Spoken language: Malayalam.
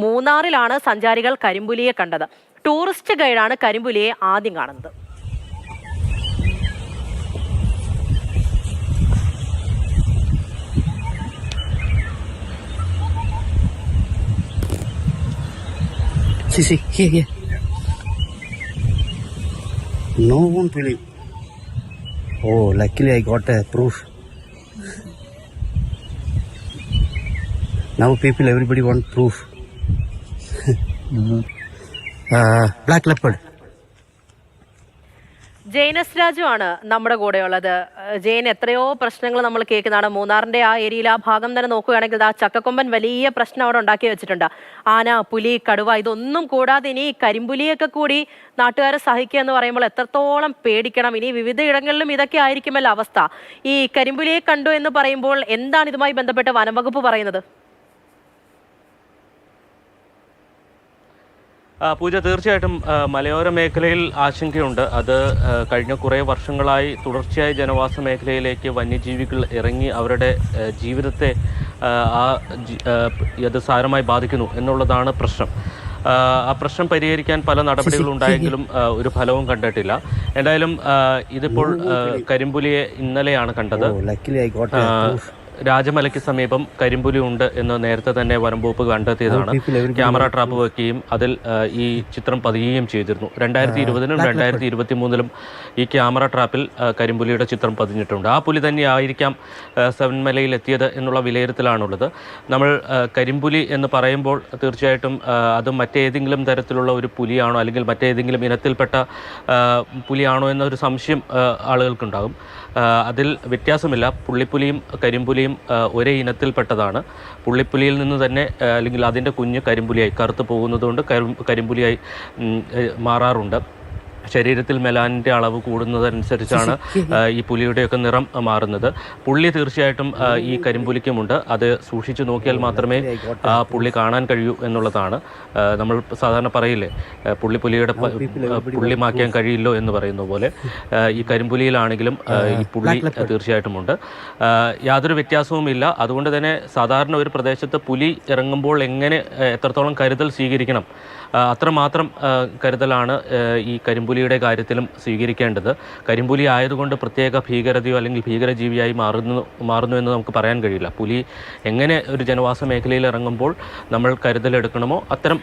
മൂന്നാറിലാണ് സഞ്ചാരികൾ കരിമ്പുലിയെ കണ്ടത്. ടൂറിസ്റ്റ് ഗൈഡാണ് കരിമ്പുലിയെ ആദ്യം കാണുന്നത്. See, here. No one believe. Oh, luckily I got a proof. Now everybody want proof. Black leopard. ജെയിനസ് Raju ആണ് നമ്മുടെ കൂടെയുള്ളത്. ജെയിൻ, എത്രയോ പ്രശ്നങ്ങൾ നമ്മൾ കേൾക്കുന്നതാണ്. മൂന്നാറിന്റെ ആ ഏരിയയിൽ ആ ഭാഗം തന്നെ നോക്കുകയാണെങ്കിൽ ആ ചക്കക്കൊമ്പൻ വലിയ പ്രശ്നം അവിടെ ഉണ്ടാക്കി വെച്ചിട്ടുണ്ട്. ആന, പുലി, കടുവ ഇതൊന്നും കൂടാതെ ഇനി കരിമ്പുലിയൊക്കെ കൂടി നാട്ടുകാരെ സഹിക്കുക എന്ന് പറയുമ്പോൾ എത്രത്തോളം പേടിക്കണം. ഇനി വിവിധ ഇടങ്ങളിലും ഇതൊക്കെ ആയിരിക്കുമല്ലോ അവസ്ഥ. ഈ കരിമ്പുലിയെ കണ്ടു എന്ന് പറയുമ്പോൾ എന്താണ് ഇതുമായി ബന്ധപ്പെട്ട് വനംവകുപ്പ് പറയുന്നത്? പൂജ, തീർച്ചയായിട്ടും മലയോര മേഖലയിൽ ആശങ്കയുണ്ട്. അത് കഴിഞ്ഞ കുറേ വർഷങ്ങളായി തുടർച്ചയായി ജനവാസ മേഖലയിലേക്ക് വന്യജീവികൾ ഇറങ്ങി അവരുടെ ജീവിതത്തെ അത് സാരമായി ബാധിക്കുന്നു എന്നുള്ളതാണ് പ്രശ്നം. ആ പ്രശ്നം പരിഹരിക്കാൻ പല നടപടികളുണ്ടായെങ്കിലും ഒരു ഫലവും കണ്ടിട്ടില്ല. എന്തായാലും ഇതിപ്പോൾ കരിമ്പുലിയെ ഇന്നലെയാണ് കണ്ടത്. രാജമലയ്ക്ക് സമീപം കരിമ്പുലി ഉണ്ട് എന്ന് നേരത്തെ തന്നെ വനംവകുപ്പ് കണ്ടെത്തിയതാണ്. ക്യാമറ ട്രാപ്പ് വെക്കുകയും അതിൽ ഈ ചിത്രം പതിയുകയും ചെയ്തിരുന്നു. 2020-ലും 2023-ലും ഈ ക്യാമറ ട്രാപ്പിൽ കരിമ്പുലിയുടെ ചിത്രം പതിഞ്ഞിട്ടുണ്ട്. ആ പുലി തന്നെയായിരിക്കാം സെവൻമലയിൽ എത്തിയത് എന്നുള്ള വിലയിരുത്തലാണുള്ളത്. നമ്മൾ കരിമ്പുലി എന്ന് പറയുമ്പോൾ തീർച്ചയായിട്ടും അത് മറ്റേതെങ്കിലും തരത്തിലുള്ള ഒരു പുലിയാണോ അല്ലെങ്കിൽ മറ്റേതെങ്കിലും ഇനത്തിൽപ്പെട്ട പുലിയാണോ എന്നൊരു സംശയം ആളുകൾക്കുണ്ടാകും. അതിൽ വ്യത്യാസമില്ല. പുള്ളിപ്പുലിയും കരിമ്പുലിയും ഒരേ ഇനത്തിൽപ്പെട്ടതാണ്. പുള്ളിപ്പുലിയിൽ നിന്ന് തന്നെ അല്ലെങ്കിൽ അതിൻ്റെ കുഞ്ഞ് കരിമ്പുലിയായി കറുത്ത് പോകുന്നതുകൊണ്ട് കരിമ്പുലിയായി മാറാറുണ്ട്. ശരീരത്തിൽ മെലാനിൻ്റെ അളവ് കൂടുന്നതനുസരിച്ചാണ് ഈ പുലിയുടെയൊക്കെ നിറം മാറുന്നത്. പുള്ളി തീർച്ചയായിട്ടും ഈ കരിമ്പുലിക്കുമുണ്ട്. അത് സൂക്ഷിച്ചു നോക്കിയാൽ മാത്രമേ ആ പുള്ളി കാണാൻ കഴിയൂ എന്നുള്ളതാണ്. നമ്മൾ സാധാരണ പറയില്ലേ, പുള്ളിയുടെ പുള്ളി മായ്ക്കാൻ കഴിയില്ലോ എന്ന് പറയുന്ന പോലെ ഈ കരിമ്പുലിയിലാണെങ്കിലും ഈ പുള്ളി തീർച്ചയായിട്ടുമുണ്ട്. യാതൊരു വ്യത്യാസവുമില്ല. അതുകൊണ്ട് തന്നെ സാധാരണ ഒരു പ്രദേശത്ത് പുലി ഇറങ്ങുമ്പോൾ എത്രത്തോളം കരുതൽ സ്വീകരിക്കണം, അത്രമാത്രം കരുതലാണ് ഈ കരിമ്പുലിയുടെ കാര്യത്തിലും സ്വീകരിക്കേണ്ടത്. കരിമ്പുലി ആയതുകൊണ്ട് പ്രത്യേക ഭീകരതയോ അല്ലെങ്കിൽ ഭീകരജീവിയായി മാറുന്നു എന്ന് നമുക്ക് പറയാൻ കഴിയില്ല. പുലി എങ്ങനെ ഒരു ജനവാസ മേഖലയിൽ ഇറങ്ങുമ്പോൾ നമ്മൾ കരുതലെടുക്കണമോ അത്രയും